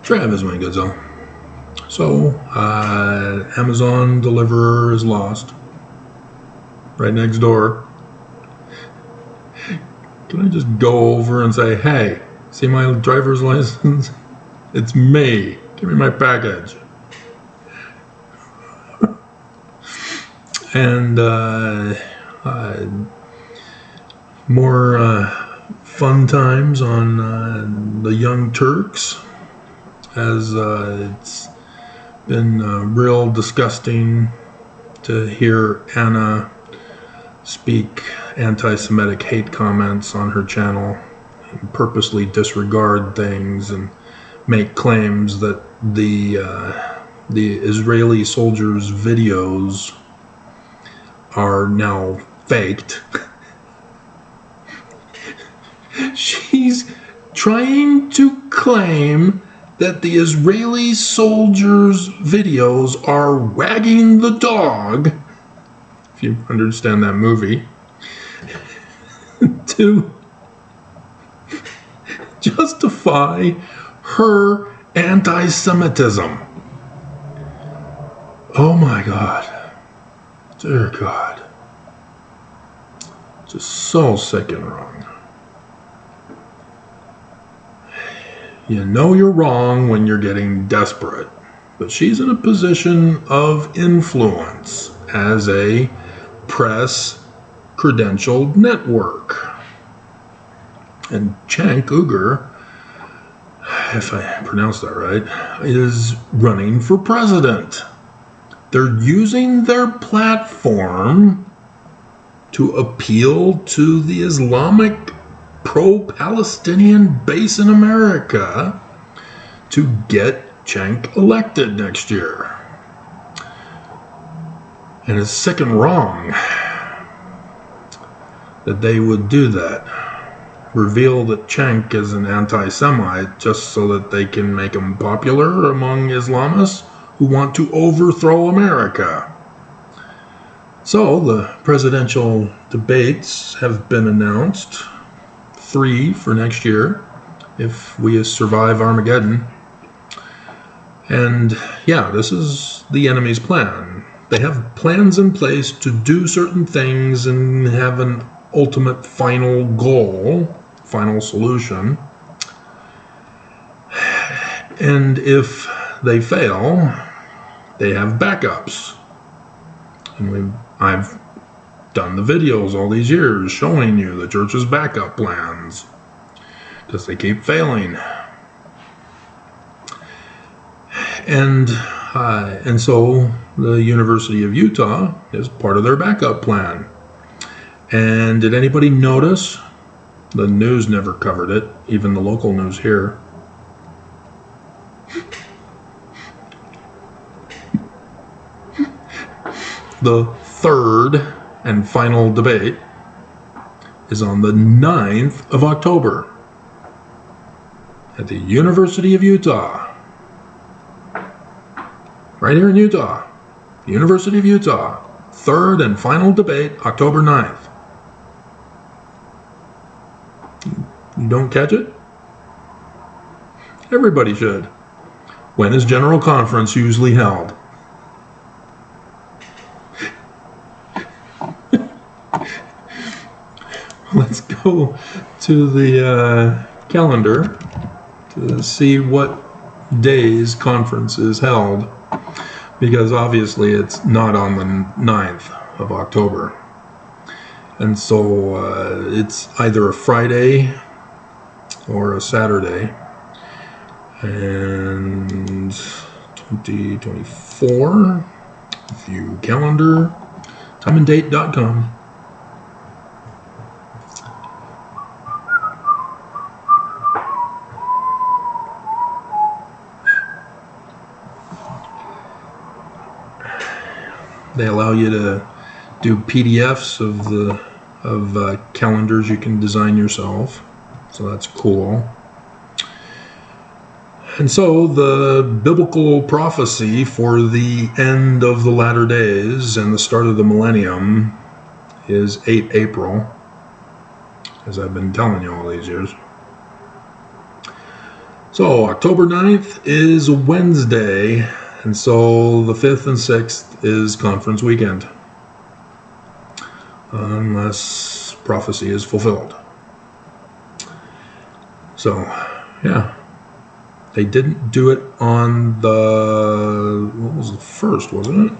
Travis, my good soul. So, Amazon deliverer is lost. Right next door. Can I just go over and say, hey, see my driver's license? It's me. Give me my package. And more fun times on the Young Turks, as it's been real disgusting to hear Anna speak anti-Semitic hate comments on her channel and purposely disregard things and make claims that the Israeli soldiers' videos are now faked. She's trying to claim that the Israeli soldiers' videos are wagging the dog, if you understand that movie, to justify her anti-Semitism. Oh my God. Dear God. Just so sick and wrong. You know you're wrong when you're getting desperate, but she's in a position of influence as a press credentialed network. And Cenk Uygur, if I pronounced that right, is running for president. They're using their platform to appeal to the Islamic pro-Palestinian base in America to get Cenk elected next year. And it's sick and wrong that they would do that. Reveal that Cenk is an anti-Semite just so that they can make him popular among Islamists who want to overthrow America. So the presidential debates have been announced. 3 for next year, if we survive Armageddon. And yeah, this is the enemy's plan. They have plans in place to do certain things and have an ultimate final goal, final solution. And if they fail, they have backups. And I've done the videos all these years showing you the church's backup plans because they keep failing. And so the University of Utah is part of their backup plan. And did anybody notice? The news never covered it, even the local news here. The third and final debate is on the 9th of October at the University of Utah. Right here in Utah. University of Utah. Third and final debate, October 9th. You don't catch it? Everybody should. When is General Conference usually held? Let's go to the calendar to see what days conference is held, because obviously it's not on the 9th of October. And so it's either a Friday or a Saturday. And 2024, view calendar, timeanddate.com. They allow you to do PDFs of calendars you can design yourself, so that's cool. And so the biblical prophecy for the end of the latter days and the start of the millennium is 8 April, as I've been telling you all these years. So October 9th is Wednesday, and so the 5th and 6th is conference weekend. Unless prophecy is fulfilled. So, yeah. They didn't do it on the, what was the 1st, wasn't it?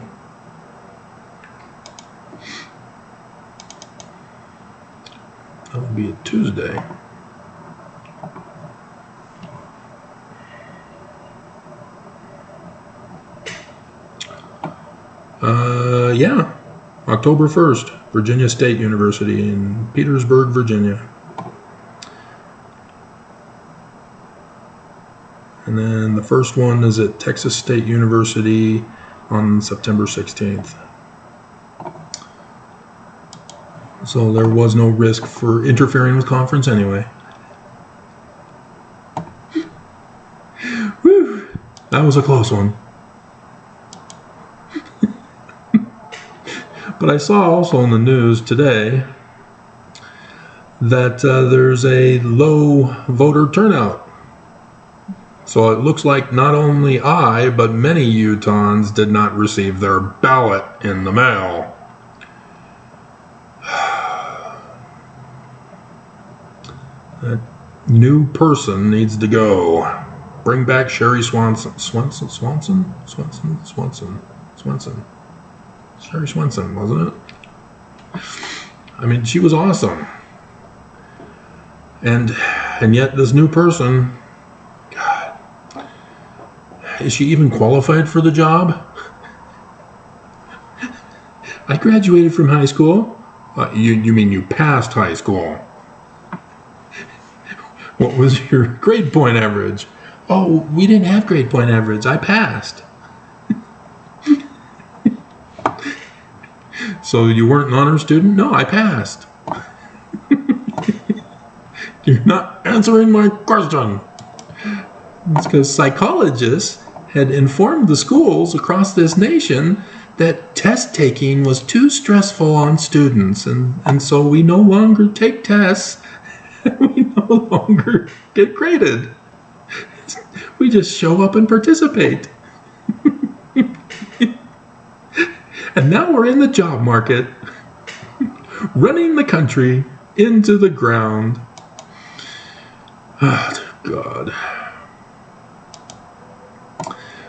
That would be a Tuesday. Yeah, October 1st, Virginia State University in Petersburg, Virginia. And then the first one is at Texas State University on September 16th. So there was no risk for interfering with conference anyway. Whew, that was a close one. But I saw also in the news today that there's a low voter turnout. So it looks like not only I, but many Utahns did not receive their ballot in the mail. That new person needs to go. Bring back Sherry Swanson. Swanson? Sherry Swanson, wasn't it? I mean, she was awesome. And yet this new person, God, is she even qualified for the job? I graduated from high school. You mean you passed high school? What was your grade point average? Oh, we didn't have grade point average. I passed. So you weren't an honor student? No, I passed. You're not answering my question. It's because psychologists had informed the schools across this nation that test taking was too stressful on students, and so we no longer take tests. We no longer get graded. We just show up and participate. And now we're in the job market, running the country into the ground. Oh, God.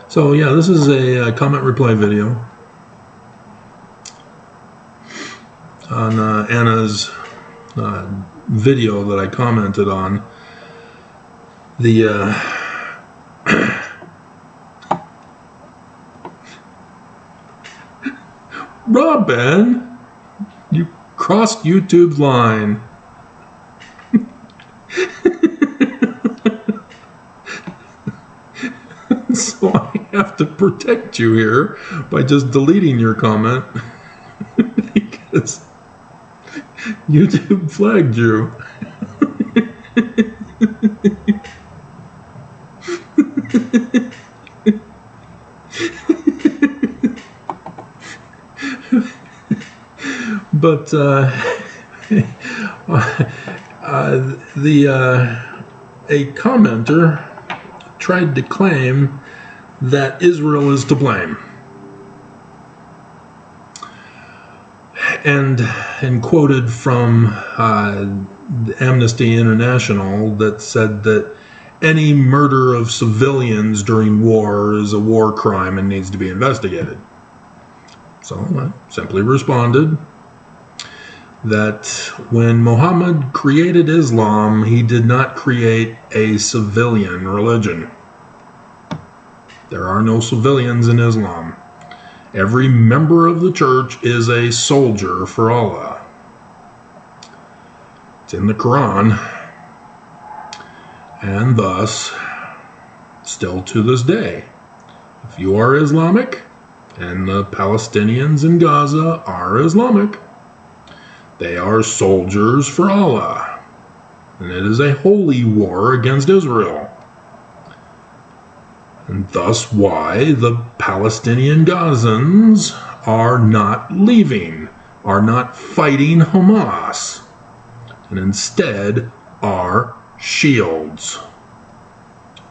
So, yeah, this is a comment reply video on Anna's video that I commented on. The Robin, you crossed YouTube's line. So I have to protect you here by just deleting your comment because YouTube flagged you. But a commenter tried to claim that Israel is to blame, and quoted from Amnesty International that said that any murder of civilians during war is a war crime and needs to be investigated. So I simply responded that when Muhammad created Islam, he did not create a civilian religion. There are no civilians in Islam. Every member of the church is a soldier for Allah. It's in the Quran. And thus, still to this day, if you are Islamic, and the Palestinians in Gaza are Islamic, they are soldiers for Allah. And it is a holy war against Israel. And thus why the Palestinian Gazans are not leaving, are not fighting Hamas, and instead are shields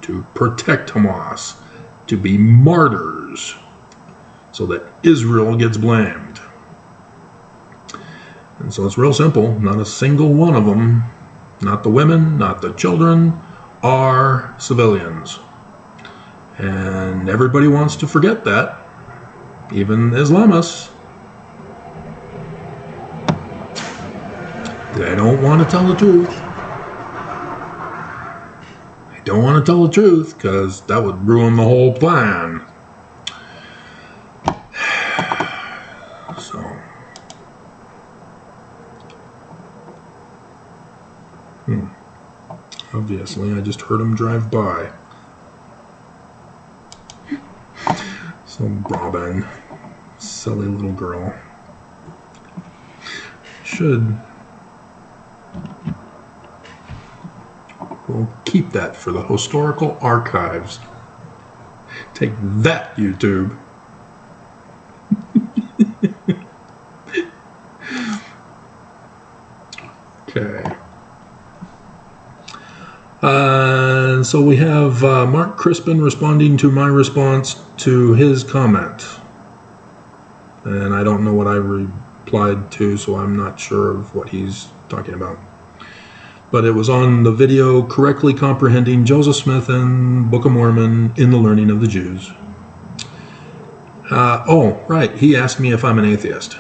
to protect Hamas, to be martyrs, so that Israel gets blamed. And so it's real simple. Not a single one of them, not the women, not the children, are civilians. And everybody wants to forget that, even Islamists. They don't want to tell the truth. They don't want to tell the truth because that would ruin the whole plan. So, obviously, I just heard him drive by. So, Robin, silly little girl, we'll keep that for the historical archives. Take that, YouTube. Okay. So we have Mark Crispin responding to my response to his comment. And I don't know what I replied to, so I'm not sure of what he's talking about. But it was on the video, Correctly Comprehending Joseph Smith and Book of Mormon in the Learning of the Jews. Oh, right. He asked me if I'm an atheist.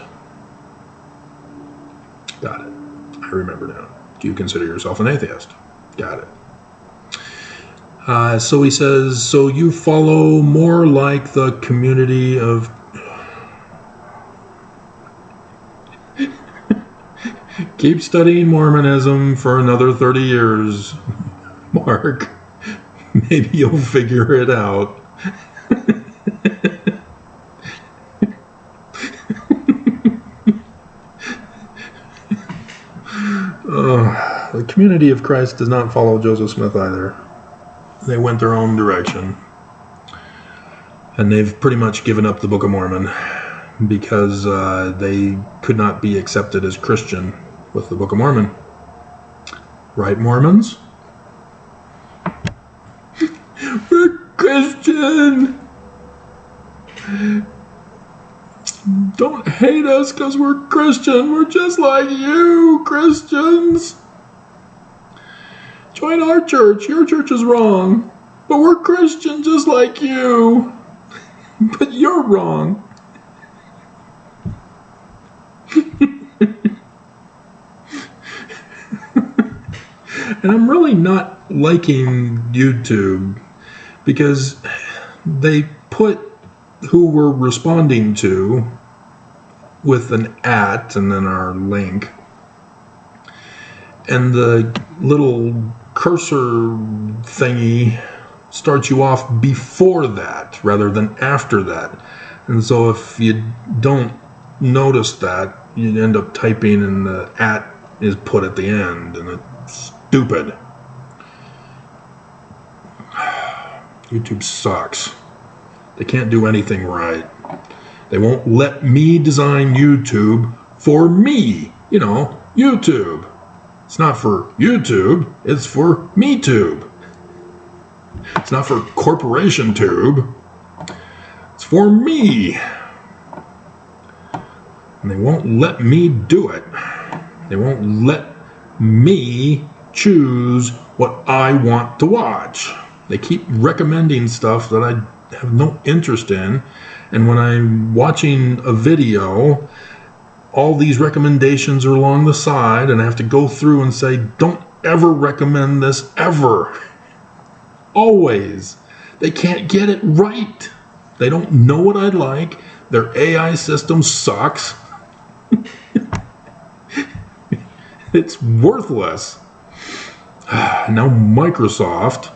Got it. I remember now. Do you consider yourself an atheist? Got it. So he says, so you follow more like the community of... Keep studying Mormonism for another 30 years, Mark. Maybe you'll figure it out. The community of Christ does not follow Joseph Smith either. They went their own direction. And they've pretty much given up the Book of Mormon because they could not be accepted as Christian with the Book of Mormon. Right, Mormons? We're Christian! Don't hate us because we're Christian. We're just like you, Christians. Join our church. Your church is wrong. But we're Christian just like you. But you're wrong. And I'm really not liking YouTube because they put who we're responding to with an @ and then our link. And the little cursor thingy starts you off before that rather than after that. And so if you don't notice that, you end up typing and the @ is put at the end, and it's stupid. YouTube sucks. They can't do anything right. They won't let me design YouTube for me. You know, YouTube. It's not for YouTube, it's for MeTube. It's not for Corporation Tube. It's for me. And they won't let me do it. They won't let me choose what I want to watch. They keep recommending stuff that I have no interest in. And when I'm watching a video, all these recommendations are along the side, and I have to go through and say, don't ever recommend this ever. Always. They can't get it right. They don't know what I like. Their AI system sucks. It's worthless. Now Microsoft,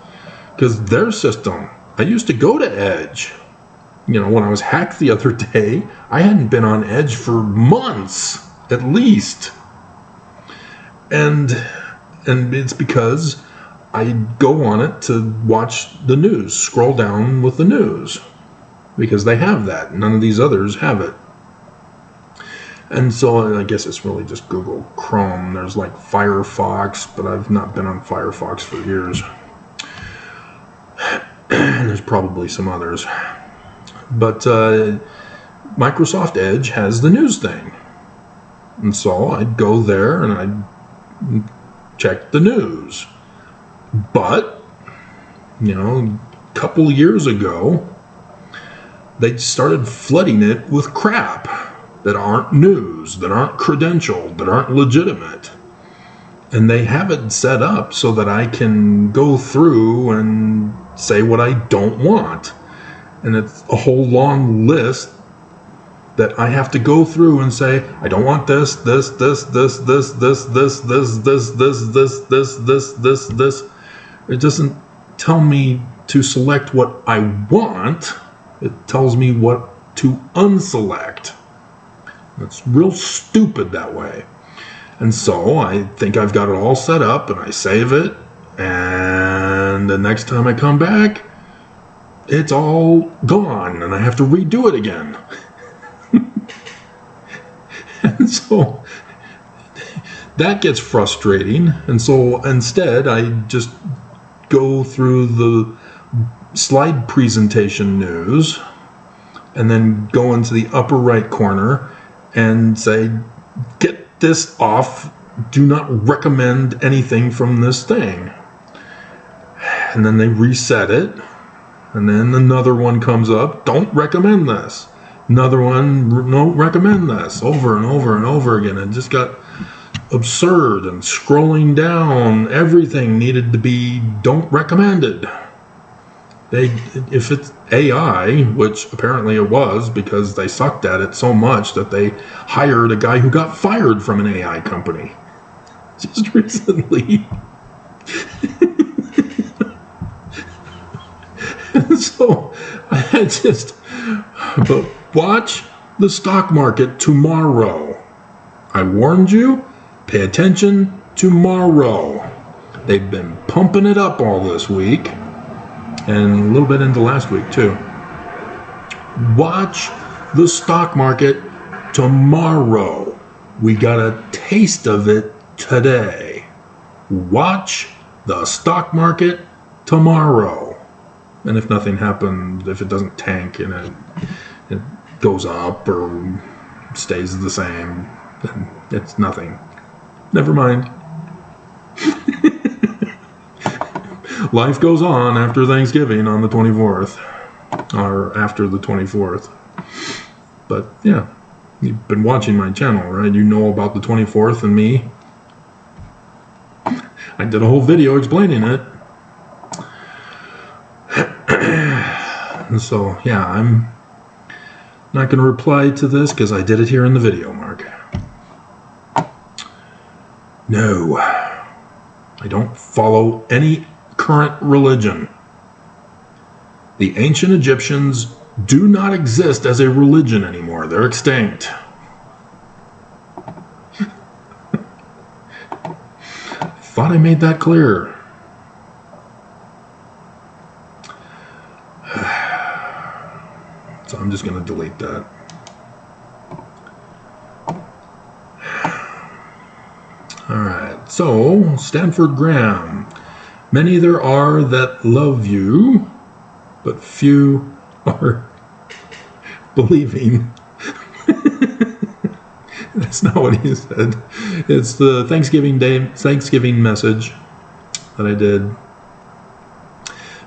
because their system, I used to go to Edge. You know, when I was hacked the other day, I hadn't been on Edge for months, at least. And it's because I go on it to watch the news, scroll down with the news, because they have that. None of these others have it. And so I guess it's really just Google Chrome. There's like Firefox, but I've not been on Firefox for years. probably some others. But Microsoft Edge has the news thing. And so I'd go there and I'd check the news. But, a couple years ago, they started flooding it with crap that aren't news, that aren't credentialed, that aren't legitimate. And they have it set up so that I can go through and say what I don't want. And it's a whole long list that I have to go through and say, I don't want this, this, this, this, this, this, this, this, this, this, this, this, this. It doesn't tell me to select what I want. It tells me what to unselect. It's real stupid that way. And so I think I've got it all set up and I save it. And the next time I come back, it's all gone and I have to redo it again. And so that gets frustrating. And so instead, I just go through the slide presentation news and then go into the upper right corner and say, get this off. Do not recommend anything from this thing. And then they reset it. And then another one comes up. Don't recommend this. Another one, don't recommend this. Over and over and over again. It just got absurd. And scrolling down, everything needed to be don't recommended. If it's AI, which apparently it was because they sucked at it so much that they hired a guy who got fired from an AI company just recently. And so I just, but watch the stock market tomorrow. I warned you, pay attention tomorrow. They've been pumping it up all this week. And a little bit into last week, too. Watch the stock market tomorrow. We got a taste of it today. Watch the stock market tomorrow. And if nothing happens, if it doesn't tank and it goes up or stays the same, then it's nothing. Never mind. Life goes on after Thanksgiving on the 24th, or after the 24th. But yeah, you've been watching my channel, right? You know about the 24th and me. I did a whole video explaining it. And so, yeah, I'm not going to reply to this because I did it here in the video, Mark. No, I don't follow any current religion. The ancient Egyptians do not exist as a religion anymore. They're extinct. Thought I made that clear. So I'm just going to delete that. All right. So, Stanford Graham. Many there are that love you, but few are believing. That's not what he said. It's the Thanksgiving message that I did.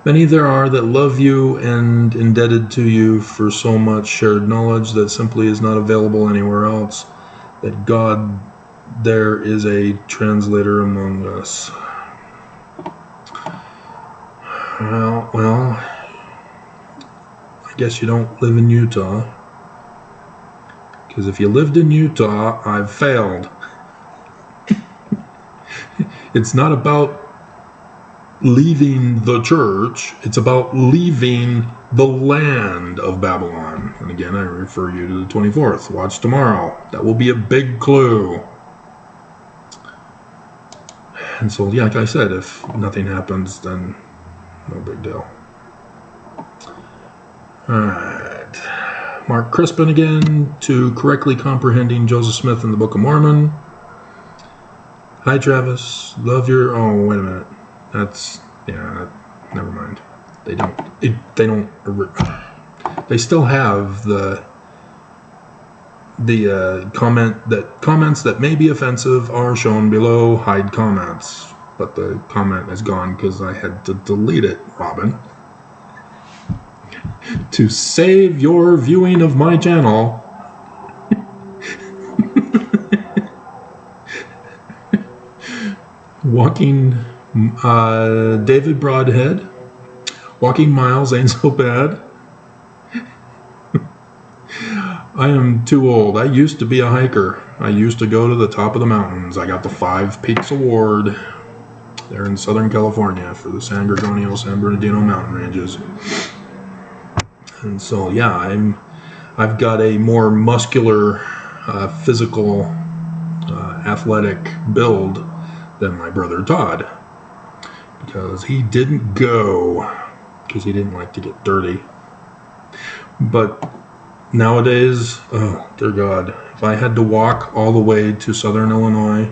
Many there are that love you and indebted to you for so much shared knowledge that simply is not available anywhere else. That God, there is a translator among us. Well, I guess you don't live in Utah. Because if you lived in Utah, I've failed. It's not about leaving the church. It's about leaving the land of Babylon. And again, I refer you to the 24th. Watch tomorrow. That will be a big clue. And so, yeah, like I said, if nothing happens, then no big deal. Alright. Mark Crispin again, to correctly comprehending Joseph Smith in the Book of Mormon. Hi, Travis. Love your... Oh, wait a minute. That's... Yeah, never mind. They don't. They still have the comments that may be offensive are shown below. Hide comments, but the comment is gone because I had to delete it, Robin. To save your viewing of my channel. Walking, David Broadhead. Walking miles ain't so bad. I am too old. I used to be a hiker. I used to go to the top of the mountains. I got the 5 Peaks Award there in Southern California for the San Gorgonio, San Bernardino mountain ranges. And so, yeah, I've got a more muscular, physical, athletic build than my brother Todd, because he didn't go because he didn't like to get dirty. But nowadays, oh dear God, if I had to walk all the way to Southern Illinois,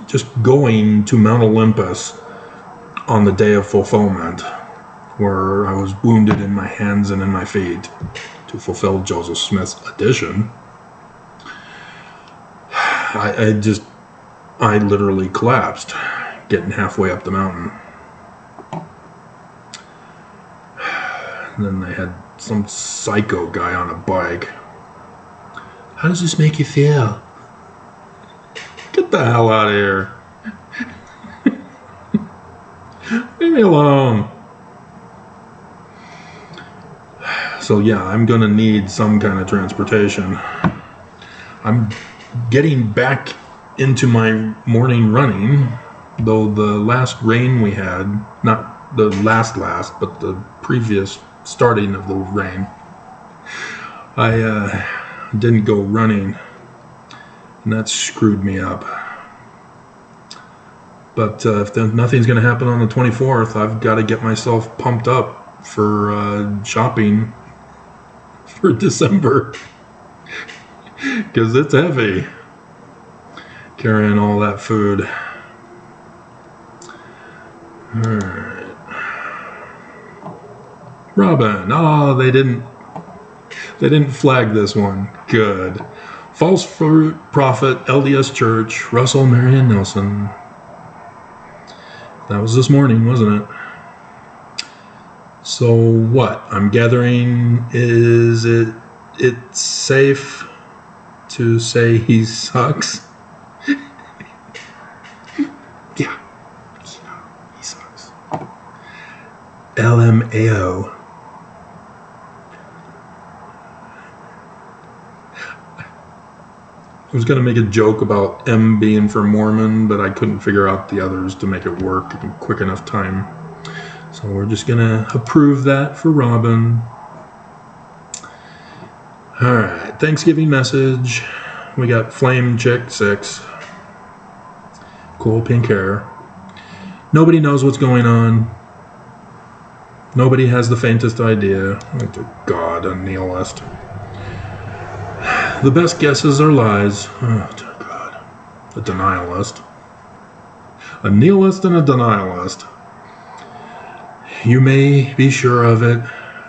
just going to Mount Olympus on the day of fulfillment, where I was wounded in my hands and in my feet to fulfill Joseph Smith's edition, I literally collapsed getting halfway up the mountain. And then they had some psycho guy on a bike. How does this make you feel? Get the hell out of here. Leave me alone. So yeah, I'm gonna need some kind of transportation. I'm getting back into my morning running, though the last rain we had, not the last, but the previous starting of the rain, I didn't go running, and that screwed me up. But if nothing's going to happen on the 24th, I've got to get myself pumped up for shopping for December, because it's heavy carrying all that food. Alright. Robin. Oh, they didn't flag this one. Good. False fruit prophet, LDS Church, Russell Marion Nelson. That was this morning, wasn't it? So what? I'm gathering, is it safe to say he sucks? Yeah, he sucks. LMAO. I was going to make a joke about M being for Mormon, but I couldn't figure out the others to make it work in quick enough time. So we're just going to approve that for Robin. Alright, Thanksgiving message. We got Flame Chick 6. Cool pink hair. Nobody knows what's going on. Nobody has the faintest idea. Oh, dear God, a nihilist. The best guesses are lies. Oh, dear God. A denialist. A nihilist and a denialist. You may be sure of it.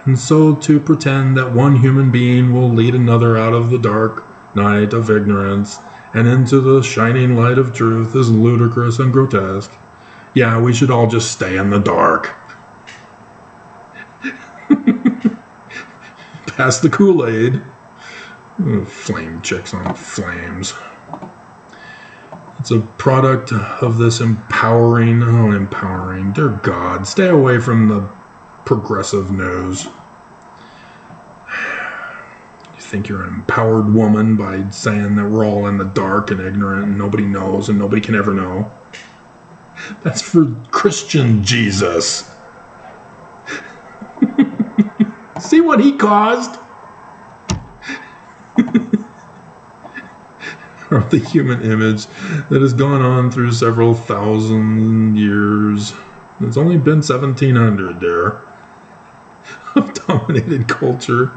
And so to pretend that one human being will lead another out of the dark night of ignorance and into the shining light of truth is ludicrous and grotesque. Yeah, we should all just stay in the dark. Pass the Kool-Aid. Flame chicks on flames. It's a product of this empowering. Dear God, stay away from the progressive news. You think you're an empowered woman by saying that we're all in the dark and ignorant and nobody knows and nobody can ever know. That's for Christian Jesus. See what he caused? Or the human image that has gone on through several thousand years. It's only been 1700 there of dominated culture.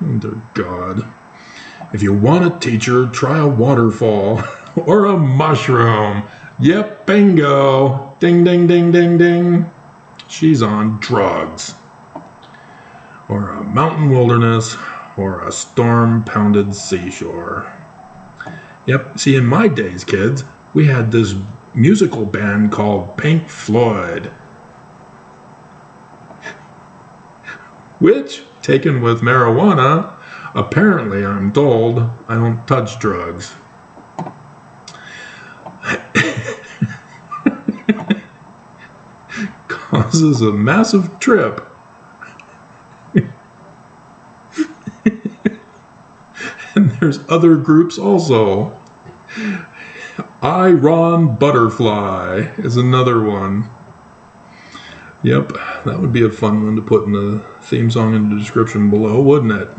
Oh, dear God. If you want a teacher, try a waterfall or a mushroom. Yep, bingo. ding, ding, ding, ding, ding. She's on drugs. Or a mountain wilderness, or a storm-pounded seashore. Yep, see, in my days, kids, we had this musical band called Pink Floyd, which, taken with marijuana, apparently, I'm told, I don't touch drugs. Causes a massive trip. And there's other groups also. Ron Butterfly is another one. Yep, that would be a fun one to put in the theme song in the description below, wouldn't it?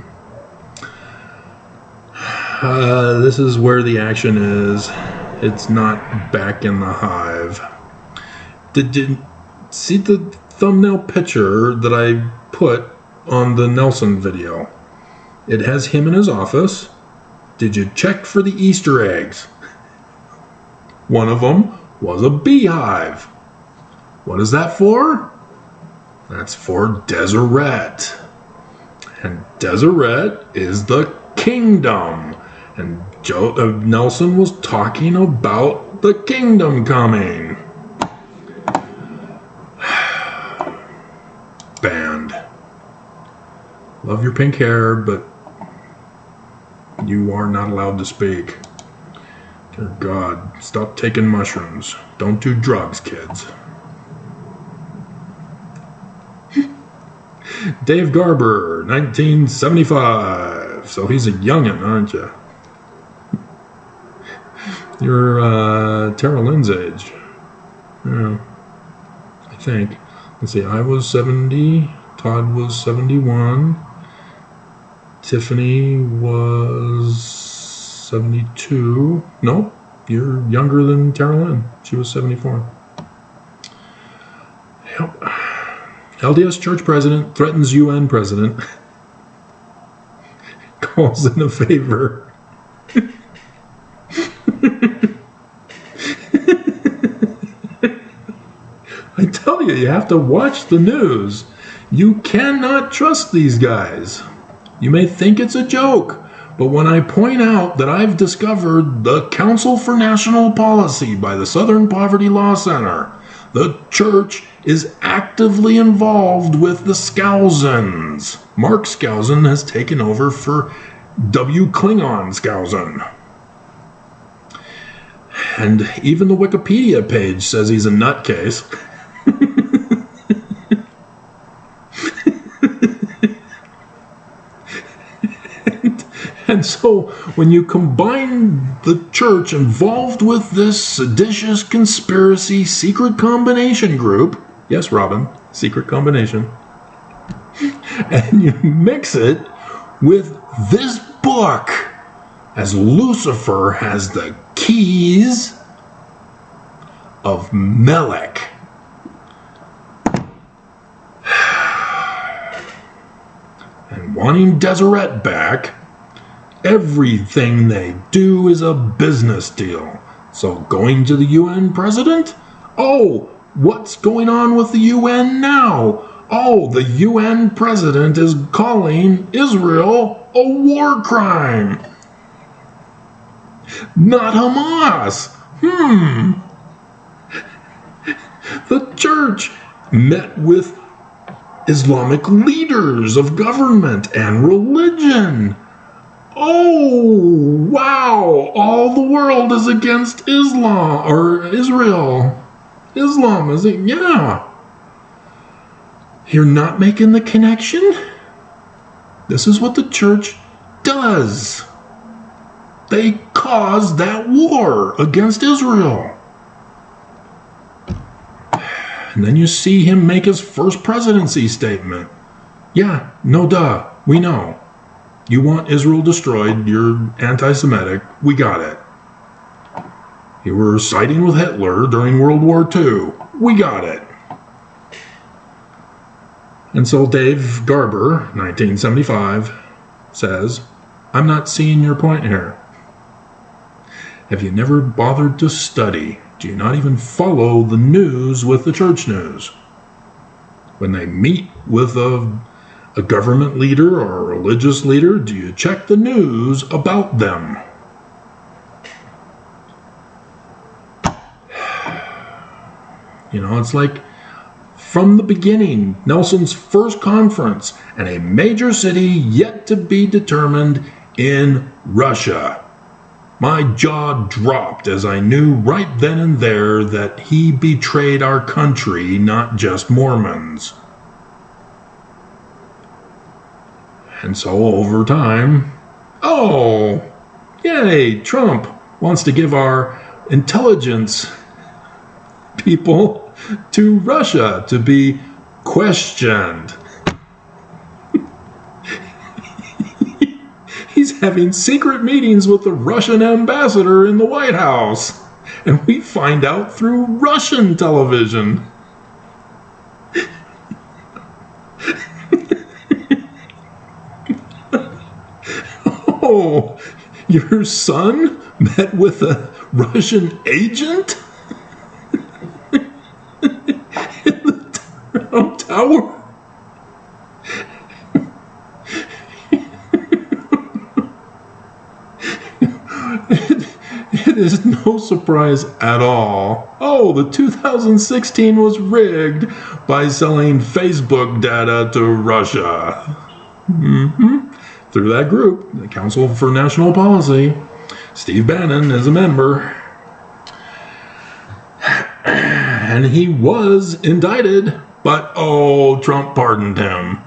This is where the action is. It's not back in the hive. Did you see the thumbnail picture that I put on the Nelson video? It has him in his office. Did you check for the Easter eggs? One of them was a beehive. What is that for? That's for Deseret. And Deseret is the kingdom. And Nelson was talking about the kingdom coming. Banned. Love your pink hair, but you are not allowed to speak. Dear God, stop taking mushrooms. Don't do drugs, kids. Dave Garber, 1975. So he's a youngin', aren't you? You're Tara Lynn's age. Yeah, I think. Let's see, I was 70, Todd was 71, Tiffany was 72. Nope, you're younger than Tara Lynn. She was 74. Yep. LDS church president threatens UN president. Calls in a favor. I tell you, you have to watch the news. You cannot trust these guys. You may think it's a joke, but when I point out that I've discovered the Council for National Policy by the Southern Poverty Law Center, the church is actively involved with the Skousens. Mark Skousen has taken over for W. Klingon Skousen. And even the Wikipedia page says he's a nutcase. And so when you combine the church involved with this seditious conspiracy secret combination group, yes, Robin, secret combination, and you mix it with this book, as Lucifer has the keys of Melech. And wanting Deseret back, everything they do is a business deal. So going to the UN president? Oh, what's going on with the UN now? Oh, the UN president is calling Israel a war crime. Not Hamas. The church met with Islamic leaders of government and religion. Oh, wow, all the world is against Islam, or Israel. Islam, is it? Yeah. You're not making the connection? This is what the church does. They caused that war against Israel. And then you see him make his first presidency statement. Yeah, no duh, we know. You want Israel destroyed, you're anti-Semitic, we got it. You were siding with Hitler during World War II, we got it. And so Dave Garber, 1975, says, I'm not seeing your point here. Have you never bothered to study Do you not even follow the news with the church news? When they meet with a government leader or a religious leader, do you check the news about them? You know, it's like from the beginning, Nelson's first conference and a major city yet to be determined in Russia. My jaw dropped as I knew right then and there that he betrayed our country, not just Mormons. And so over time, oh, yay, Trump wants to give our intelligence people to Russia to be questioned. He's having secret meetings with the Russian ambassador in the White House, and we find out through Russian television. Oh, your son met with a Russian agent? In the Trump Tower? It is no surprise at all. Oh, the 2016 was rigged by selling Facebook data to Russia. Through that group, the Council for National Policy. Steve Bannon is a member. And he was indicted, but oh, Trump pardoned him.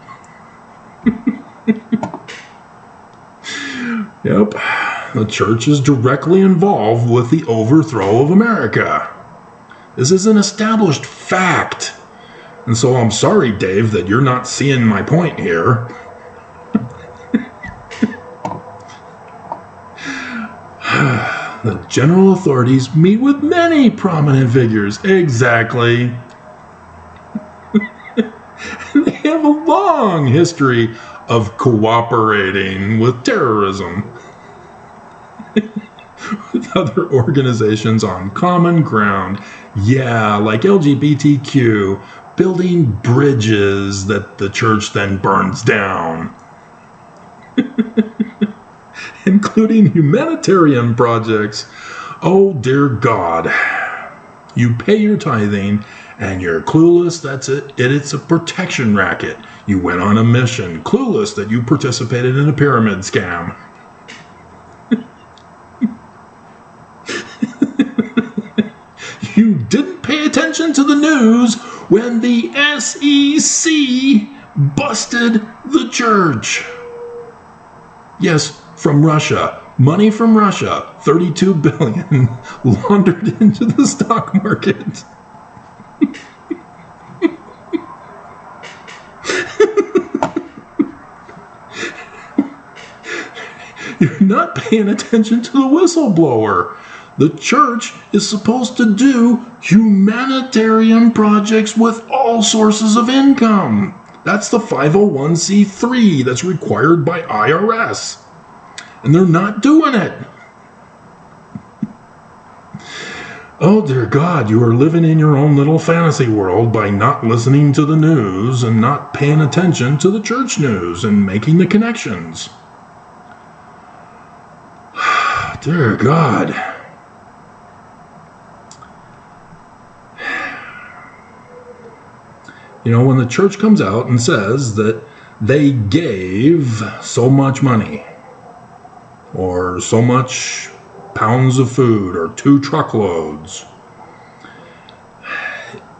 Yep, the church is directly involved with the overthrow of America. This is an established fact. And so I'm sorry, Dave, that you're not seeing my point here. The general authorities meet with many prominent figures. Exactly. They have a long history of cooperating with terrorism with other organizations on common ground. Yeah, like LGBTQ, building bridges that the church then burns down. Including humanitarian projects. Oh, dear God. You pay your tithing and you're clueless that's it. It's a protection racket. You went on a mission, clueless that you participated in a pyramid scam. You didn't pay attention to the news when the SEC busted the church. Yes, from Russia. Money from Russia. $32 billion laundered into the stock market. You're not paying attention to the whistleblower. The church is supposed to do humanitarian projects with all sources of income. That's the 501c3 that's required by IRS. And they're not doing it. Oh, dear God, you are living in your own little fantasy world by not listening to the news and not paying attention to the church news and making the connections. Dear God. You know, when the church comes out and says that they gave so much money, or so much pounds of food, or 2 truckloads,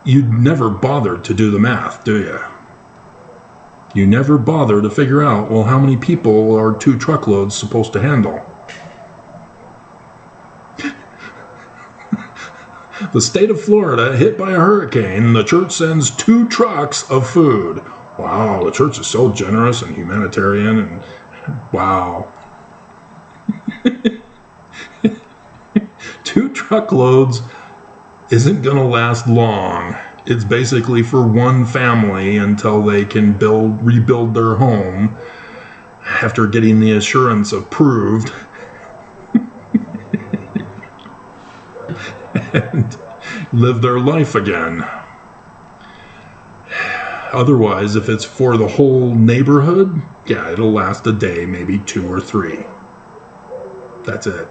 you never bothered to do the math, do you? You never bother to figure out, well, how many people are 2 truckloads supposed to handle? The state of Florida hit by a hurricane, the church sends 2 trucks of food. Wow, the church is so generous and humanitarian, and wow. 2 truckloads isn't going to last long. It's basically for one family until they can rebuild their home after getting the assurance approved. and live their life again. Otherwise, if it's for the whole neighborhood, yeah, it'll last a day, maybe 2 or 3. That's it.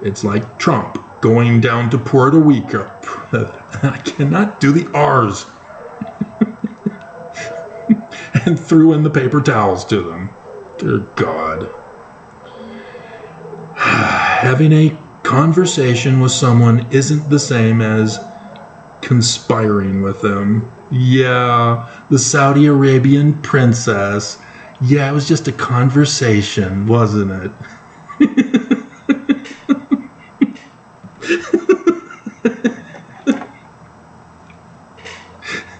It's like Trump going down to Puerto Rico. I cannot do the R's. And threw in the paper towels to them. Dear God. Having a conversation with someone isn't the same as conspiring with them. Yeah, the Saudi Arabian princess. Yeah, it was just a conversation, wasn't it?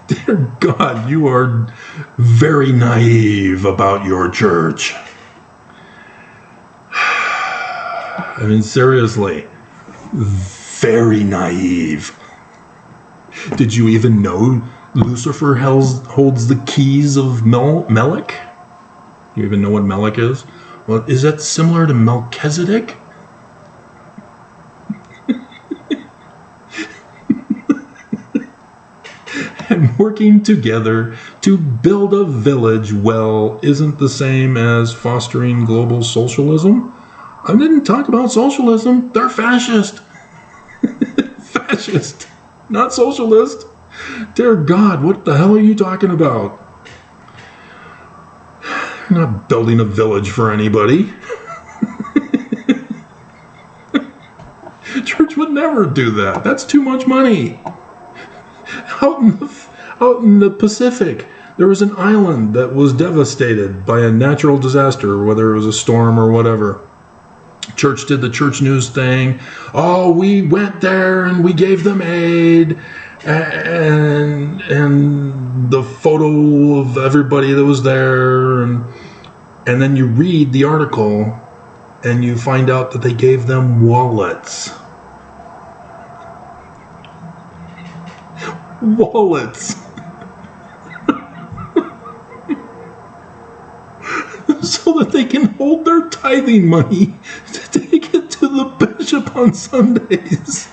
Dear God, you are very naive about your church. I mean, seriously, very naive. Did you even know Lucifer holds the keys of Melech? You even know what Melech is? Well, is that similar to Melchizedek? And working together to build a village well isn't the same as fostering global socialism. I didn't talk about socialism. They're fascist. Fascist, not socialist. Dear God, what the hell are you talking about? You're not building a village for anybody. Church would never do that. That's too much money. Out in the Pacific, there was an island that was devastated by a natural disaster, whether it was a storm or whatever. Church did the church news thing. Oh, we went there and we gave them aid, and the photo of everybody that was there, and then you read the article and you find out that they gave them wallets. Wallets. So that they can hold their tithing money to take it to the bishop on Sundays.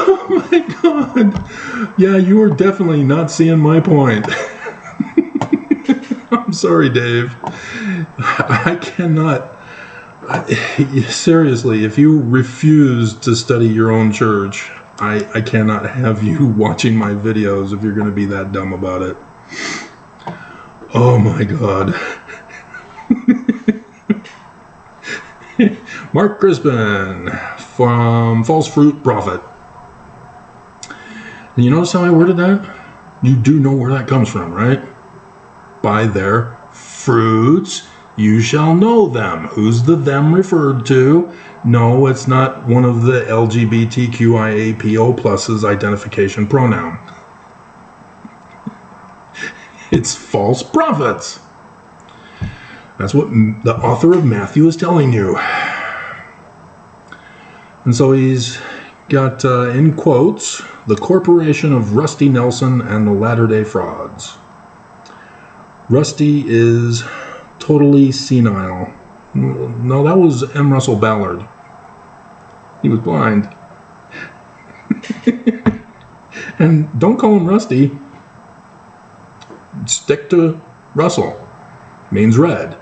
Oh my God. Yeah, you are definitely not seeing my point. I'm sorry, Dave. I cannot. Seriously, if you refuse to study your own church, I cannot have you watching my videos if you're going to be that dumb about it. Oh my God. Mark Crispin from False Fruit Prophet. And you notice how I worded that? You do know where that comes from, right? By their fruits you shall know them. Who's the them referred to? No, it's not one of the LGBTQIAPO+'s identification pronoun. It's false prophets. That's what the author of Matthew is telling you. And so he's got, in quotes, the corporation of Rusty Nelson and the Latter-day Frauds. Rusty is totally senile. No, that was M. Russell Ballard. He was blind. And don't call him Rusty. Stick to Russell. Means red.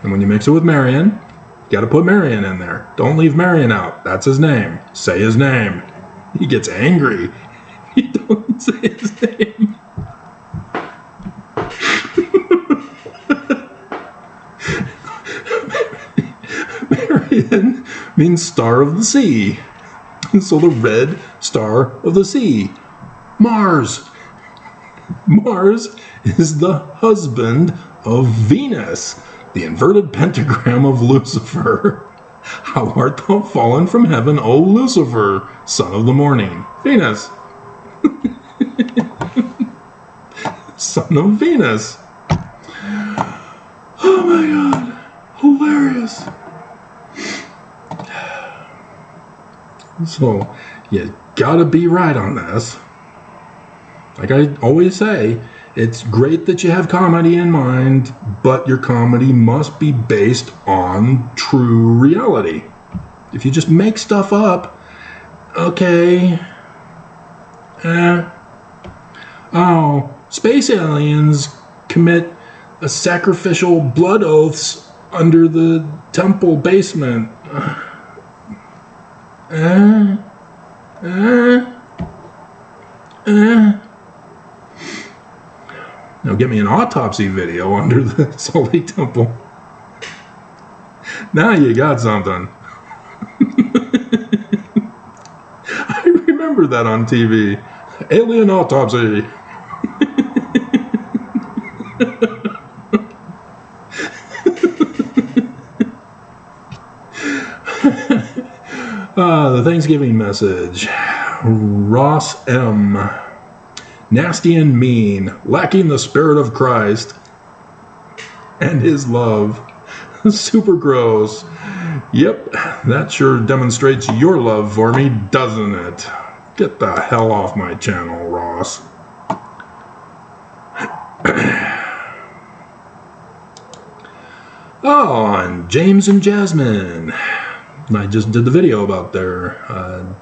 And when you mix it with Marion, you got to put Marion in there. Don't leave Marion out. That's his name. Say his name. He gets angry. You don't say his name. Marion means star of the sea. And so the red star of the sea. Mars. Mars is the husband of Venus, the inverted pentagram of Lucifer. How art thou fallen from heaven, O Lucifer, son of the morning? Venus. Son of Venus. Oh my God. Hilarious. So you gotta be right on this. Like I always say, it's great that you have comedy in mind, but your comedy must be based on true reality. If you just make stuff up, okay, space aliens commit a sacrificial blood oaths under the temple basement. Now get me an autopsy video under the Salt Lake Temple. Now you got something. I remember that on TV. Alien autopsy. The Thanksgiving message. Ross M. Nasty and mean, lacking the spirit of Christ and his love. Super gross. Yep, that sure demonstrates your love for me, doesn't it? Get the hell off my channel, Ross. Oh, and James and Jasmine. I just did the video about their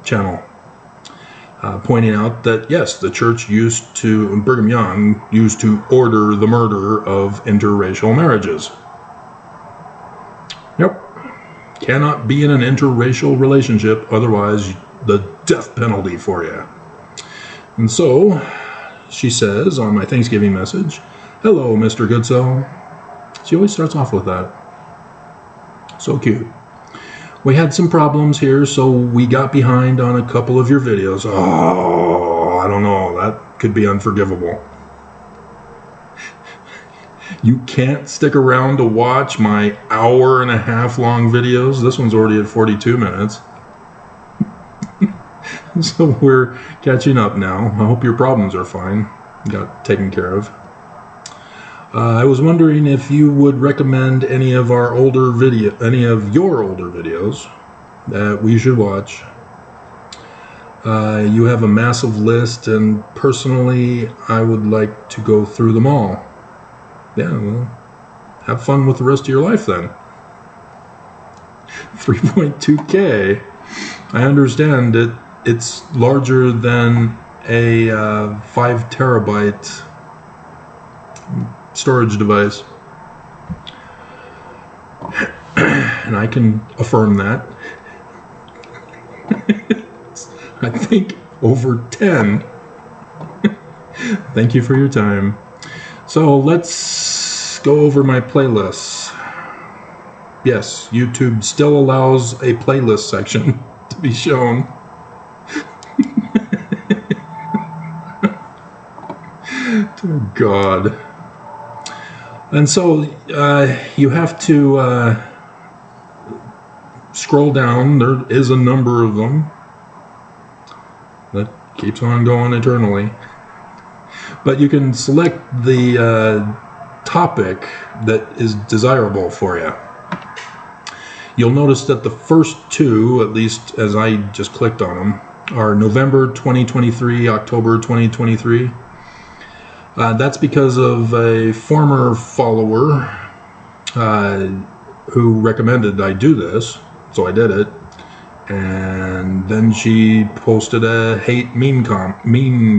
channel, pointing out that, yes, the church Brigham Young used to order the murder of interracial marriages. Yep. Cannot be in an interracial relationship, otherwise the death penalty for you. And so, she says on my Thanksgiving message, "Hello, Mr. Goodsoul." She always starts off with that. So cute. "We had some problems here, so we got behind on a couple of your videos." Oh, I don't know. That could be unforgivable. You can't stick around to watch my hour-and-a-half long videos. This one's already at 42 minutes. So we're catching up now. I hope your problems are fine. Got taken care of. I was wondering if you would recommend any of your older videos that we should watch. You have a massive list, and personally, I would like to go through them all. Yeah, well, have fun with the rest of your life then. 3.2K. I understand it's larger than a 5 terabyte storage device. And I can affirm that. I think over 10. Thank you for your time. So let's go over my playlists. Yes, YouTube still allows a playlist section to be shown. Dear God. And so you have to scroll down. There is a number of them that keeps on going eternally. But you can select the topic that is desirable for you. You'll notice that the first two, at least as I just clicked on them, are November 2023, October 2023. That's because of a former follower who recommended I do this, so I did it. And then she posted a mean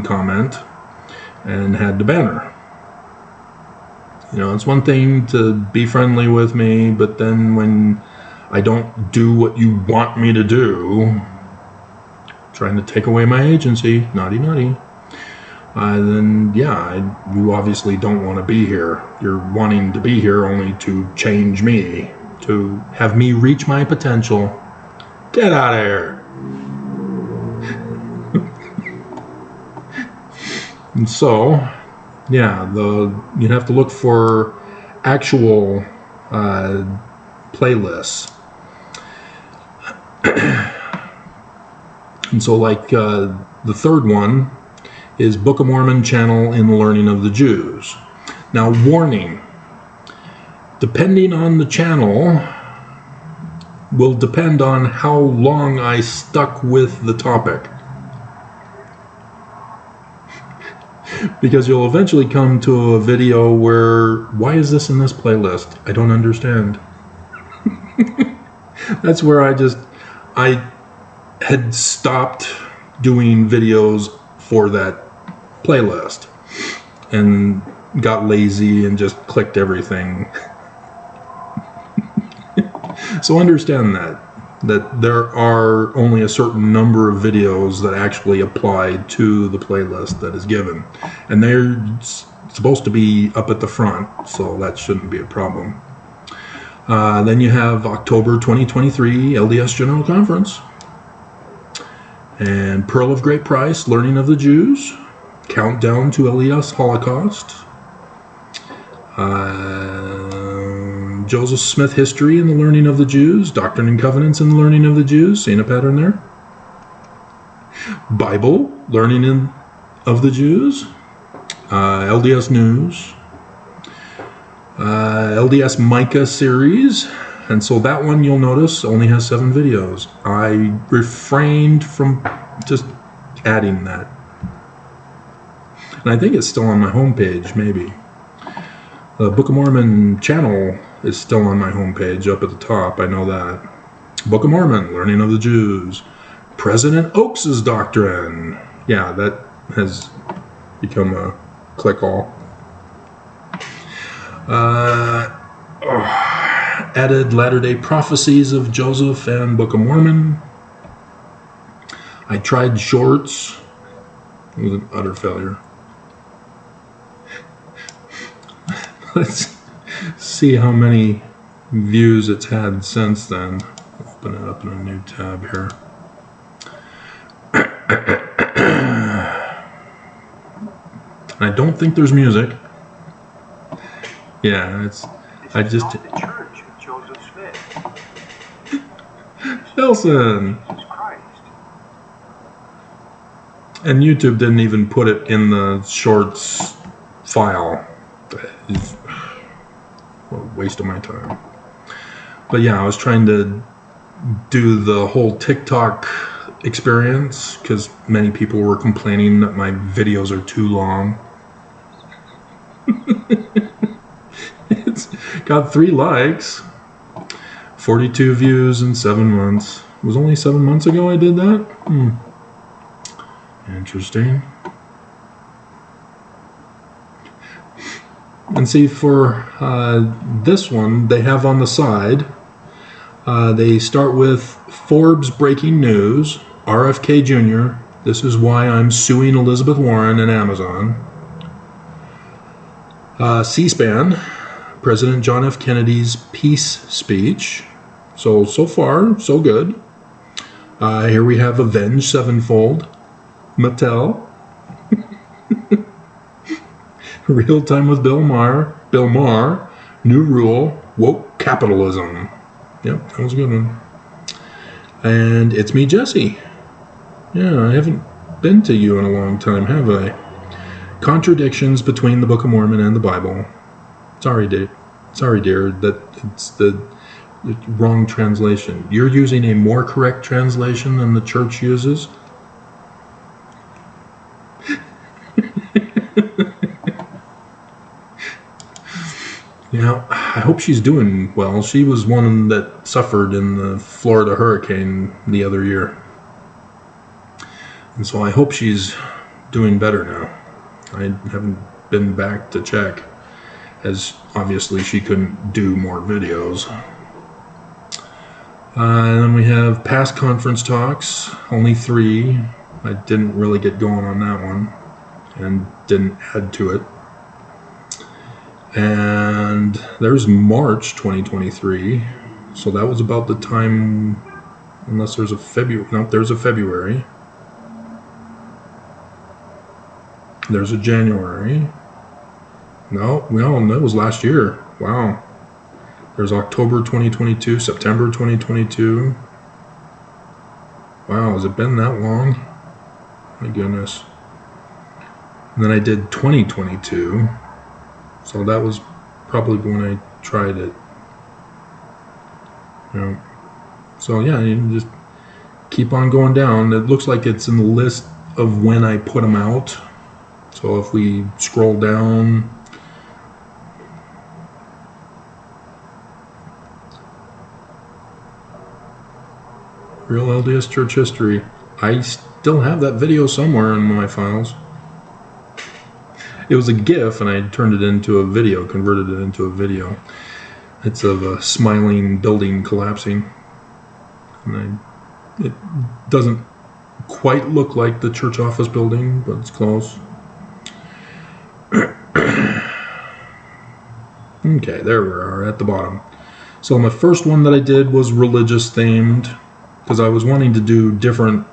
comment and had to ban her. You know, it's one thing to be friendly with me, but then when I don't do what you want me to do, trying to take away my agency, naughty, then yeah, you obviously don't want to be here. You're wanting to be here only to change me, to have me reach my potential. Get out of here. And so, yeah, you'd have to look for actual playlists. And so, like, the third one is Book of Mormon channel in the learning of the Jews. Now, warning, depending on the channel, will depend on how long I stuck with the topic. Because you'll eventually come to a video where, why is this in this playlist? I don't understand. That's where I had stopped doing videos for that playlist and got lazy and just clicked everything. So understand that there are only a certain number of videos that actually apply to the playlist that is given, and they're supposed to be up at the front, so that shouldn't be a problem. Then you have October 2023 LDS General Conference and Pearl of Great Price, Learning of the Jews, Countdown to LDS Holocaust, Joseph Smith History and the Learning of the Jews, Doctrine and Covenants and the Learning of the Jews, seeing a pattern there? Bible, Learning of the Jews, LDS News, LDS Micah series, and so that one, you'll notice, only has 7 videos. I refrained from just adding that. And I think it's still on my homepage, maybe. The Book of Mormon channel is still on my homepage up at the top, I know that. Book of Mormon, Learning of the Jews. President Oaks' Doctrine. Yeah, that has become a click-all. Added Latter-day Prophecies of Joseph and Book of Mormon. I tried shorts. It was an utter failure. Let's see how many views it's had since then. Open it up in a new tab here. I don't think there's music. Yeah, I just... The Church of Joseph Smith. Nelson! Jesus Christ. And YouTube didn't even put it in the shorts file. What a waste of my time. But yeah, I was trying to do the whole TikTok experience because many people were complaining that my videos are too long. It's got 3 likes, 42 views in 7 months. It was only 7 months ago I did that? Interesting. And see, for this one, they have on the side, they start with Forbes breaking news, RFK Jr., this is why I'm suing Elizabeth Warren and Amazon. C-SPAN, President John F. Kennedy's peace speech. So far, so good. Here we have Avenged Sevenfold, Mattel. Real Time with Bill Maher, New Rule, Woke Capitalism. Yep, that was a good one. And It's Me, Jesse. Yeah, I haven't been to you in a long time, have I? Contradictions between the Book of Mormon and the Bible. Sorry, dear, that it's the wrong translation. You're using a more correct translation than the church uses? Yeah, I hope she's doing well. She was one that suffered in the Florida hurricane the other year. And so I hope she's doing better now. I haven't been back to check, as obviously she couldn't do more videos. And then we have past conference talks, only 3. I didn't really get going on that one and didn't add to it. And there's March 2023, so that was about the time, unless there's a February. No, there's a February. There's a January. No, that was last year. Wow. There's October 2022, September 2022. Wow, has it been that long? My goodness. And then I did 2022. So that was probably when I tried it. Yeah. So yeah, you can just keep on going down. It looks like it's in the list of when I put them out. So if we scroll down, Real LDS Church History. I still have that video somewhere in my files. It was a GIF, and I turned it into a video, converted it into a video. It's of a smiling building collapsing. And it doesn't quite look like the church office building, but it's close. Okay, there we are at the bottom. So my first one that I did was religious themed, because I was wanting to do different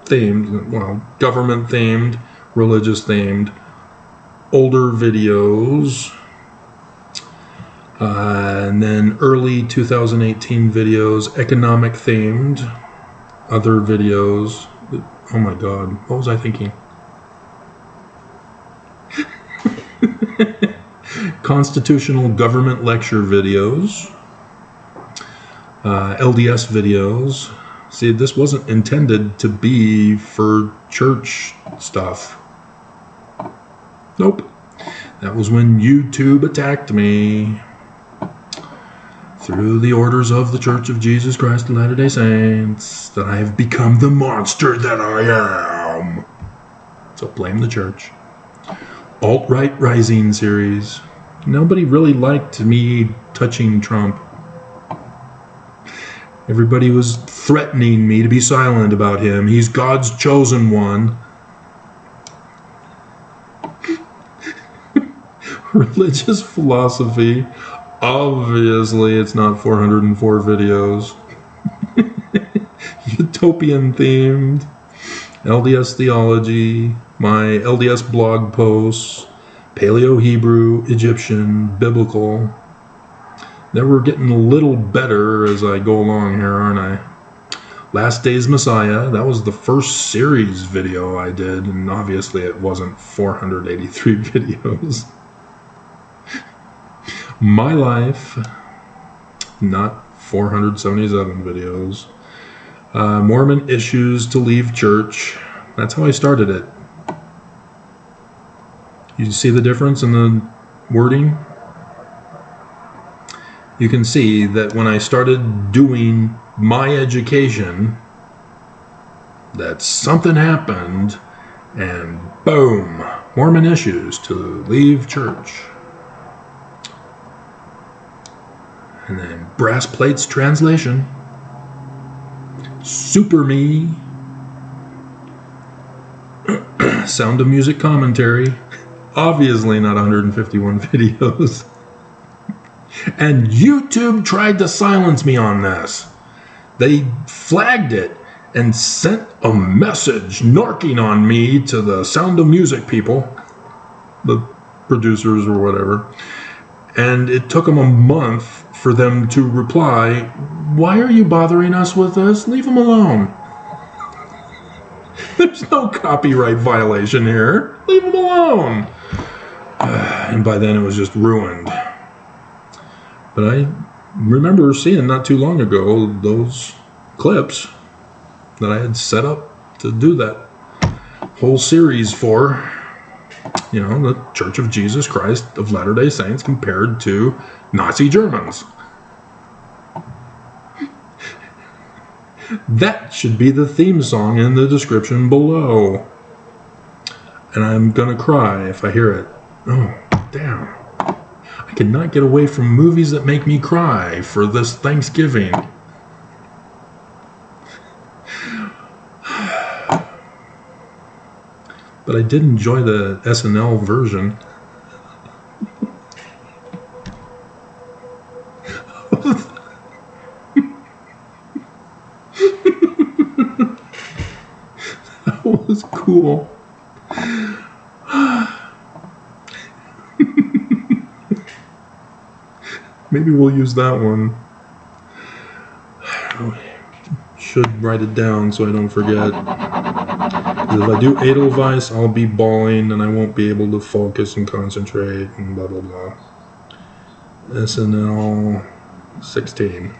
themed, well, government themed, religious themed, older videos, and then early 2018 videos, economic themed, other videos. Oh my God, what was I thinking? Constitutional government lecture videos, LDS videos. See, this wasn't intended to be for church stuff. Nope. That was when YouTube attacked me. Through the orders of the Church of Jesus Christ of Latter-day Saints, that I have become the monster that I am. So blame the church. Alt-right Rising series. Nobody really liked me touching Trump. Everybody was threatening me to be silent about him. He's God's chosen one. Religious philosophy. Obviously, it's not 404 videos. Utopian themed. LDS theology. My LDS blog posts. Paleo-Hebrew, Egyptian, Biblical. Now we're getting a little better as I go along here, aren't I? Last Day's Messiah. That was the first series video I did, and obviously it wasn't 483 videos. My life, not 477 videos. Mormon issues to leave church. That's how I started it. You see the difference in the wording? You can see that when I started doing my education, that something happened, and boom, Mormon issues to leave church. And then Brass Plates translation. Super Me. Sound of Music commentary. Obviously not 151 videos. And YouTube tried to silence me on this. They flagged it and sent a message narking on me to the Sound of Music people, the producers or whatever. And it took them a month for them to reply, "Why are you bothering us with this? Leave them alone. There's no copyright violation here. Leave them alone." And by then it was just ruined. But I remember seeing not too long ago those clips that I had set up to do that whole series for, you know, the Church of Jesus Christ of Latter-day Saints compared to Nazi Germans. That should be the theme song in the description below. And I'm gonna cry if I hear it. Oh, damn. I cannot get away from movies that make me cry for this Thanksgiving. But I did enjoy the SNL version. That was cool. Maybe we'll use that one. Should write it down so I don't forget. If I do Edelweiss, I'll be bawling and I won't be able to focus and concentrate and blah blah blah. SNL 16.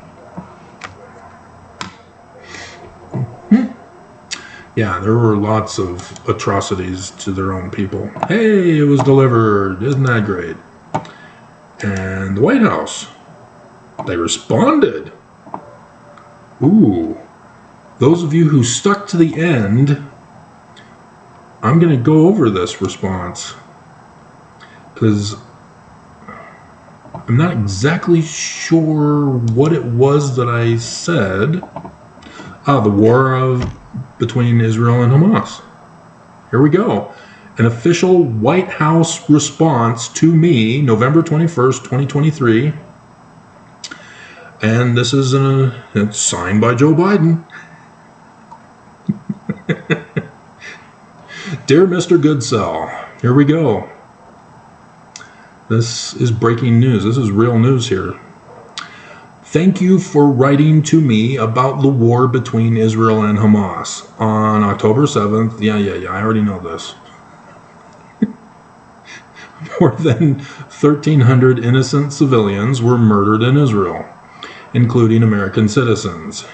Yeah, there were lots of atrocities to their own people. Hey, it was delivered. Isn't that great? And the White House, they responded. Ooh, those of you who stuck to the end, I'm going to go over this response because I'm not exactly sure what it was that I said. The war between Israel and Hamas. Here we go. An official White House response to me, November 21st, 2023. And this is it's signed by Joe Biden. Dear Mr. Goodsell, here we go. This is breaking news. This is real news here. Thank you for writing to me about the war between Israel and Hamas on October 7th. Yeah, I already know this. More than 1,300 innocent civilians were murdered in Israel, including American citizens.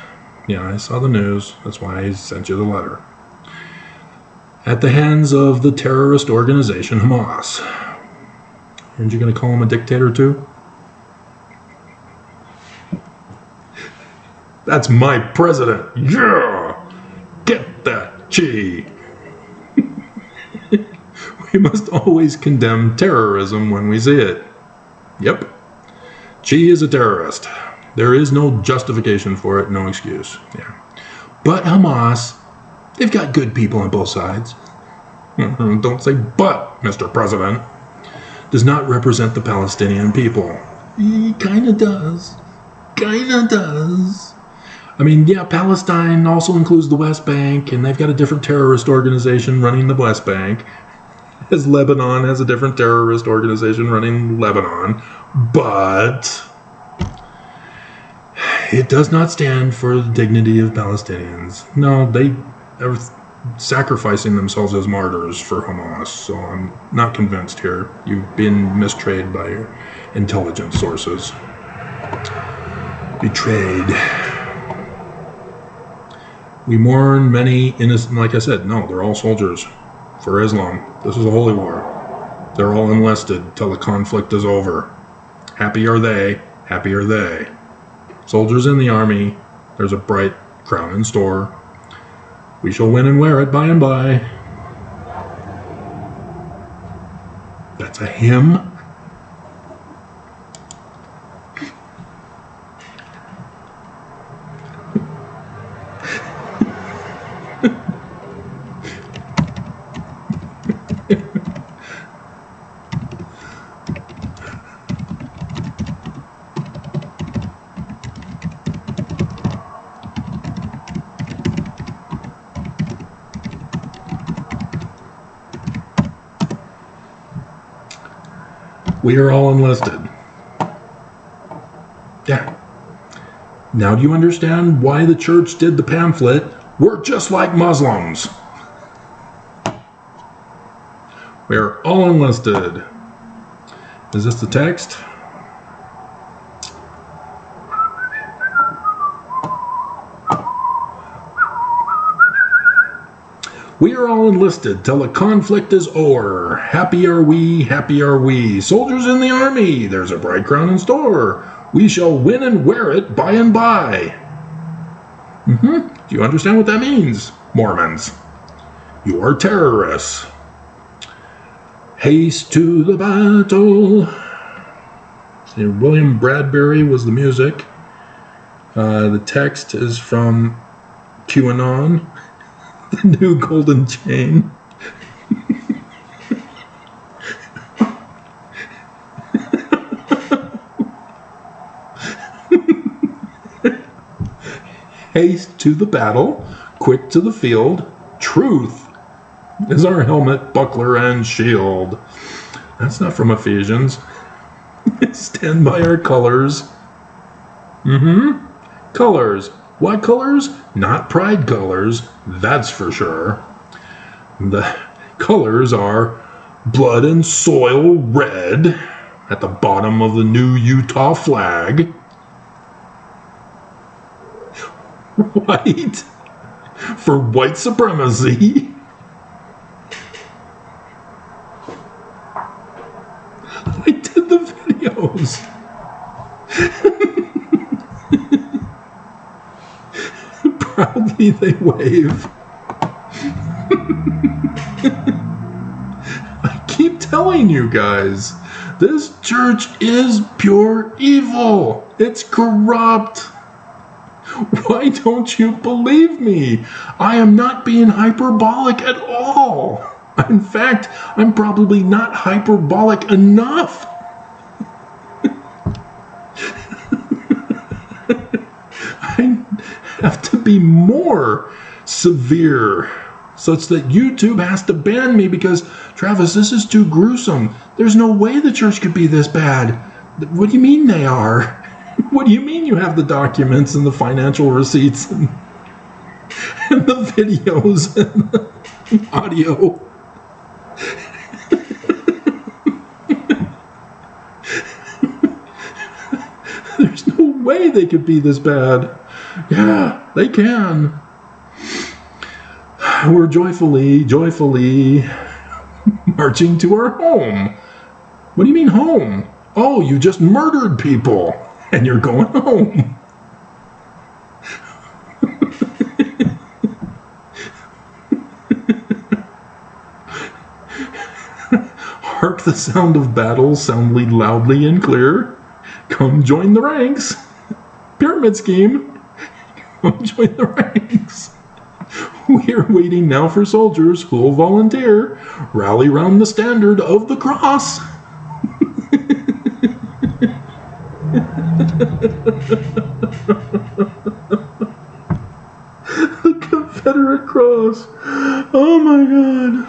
Yeah, I saw the news. That's why I sent you the letter. At the hands of the terrorist organization Hamas. Aren't you going to call him a dictator too? That's my president. Yeah! Get that, Chi! We must always condemn terrorism when we see it. Yep. Chi is a terrorist. There is no justification for it, no excuse. Yeah. But Hamas, they've got good people on both sides. Don't say but, Mr. President. Does not represent the Palestinian people. He kinda does. Kinda does. I mean, yeah, Palestine also includes the West Bank, and they've got a different terrorist organization running the West Bank. As Lebanon has a different terrorist organization running Lebanon. But it does not stand for the dignity of Palestinians. No, they are sacrificing themselves as martyrs for Hamas, so I'm not convinced here. You've been mistrayed by your intelligence sources. Betrayed. We mourn many innocent, like I said, no, they're all soldiers for Islam. This is a holy war. They're all enlisted till the conflict is over. Happy are they, happy are they. Soldiers in the army, there's a bright crown in store. We shall win and wear it by and by. That's a hymn. We are all enlisted. Yeah. Now do you understand why the church did the pamphlet, "We're just like Muslims"? We are all enlisted. Is this the text? We are all enlisted till the conflict is o'er. Happy are we, happy are we. Soldiers in the army, there's a bright crown in store. We shall win and wear it by and by. Do you understand what that means, Mormons? You are terrorists. Haste to the battle. See, William Bradbury was the music. The text is from QAnon. The new golden chain. Haste to the battle, quick to the field. Truth is our helmet, buckler, and shield. That's not from Ephesians. Stand by our colors. Colors. What colors? Not pride colors, that's for sure. The colors are blood and soil red at the bottom of the new Utah flag. White for white supremacy. I did the videos. Proudly they wave. I keep telling you guys, this church is pure evil. It's corrupt. Why don't you believe me? I am not being hyperbolic at all. In fact, I'm probably not hyperbolic enough. I have to be more severe, such that YouTube has to ban me because, Travis, this is too gruesome. There's no way the church could be this bad. What do you mean they are? What do you mean you have the documents and the financial receipts and the videos and the audio? There's no way they could be this bad. Yeah, they can. We're joyfully marching to our home. What do you mean home? Oh, you just murdered people and you're going home. Hark the sound of battle soundly loudly and clear. Come join the ranks. Pyramid scheme. Come join the ranks. We are waiting now for soldiers who will volunteer. Rally round the standard of the cross. The Confederate cross. Oh my God.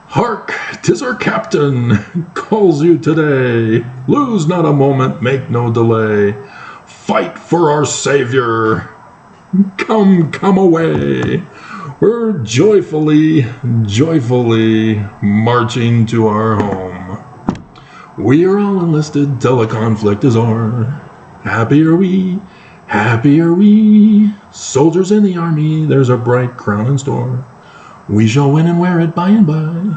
Hark, 'tis our captain calls you today. Lose not a moment, make no delay. Fight for our Savior. Come away. We're joyfully marching to our home. We are all enlisted till the conflict is o'er. Happy are we, soldiers in the army, there's a bright crown in store. We shall win and wear it by and by,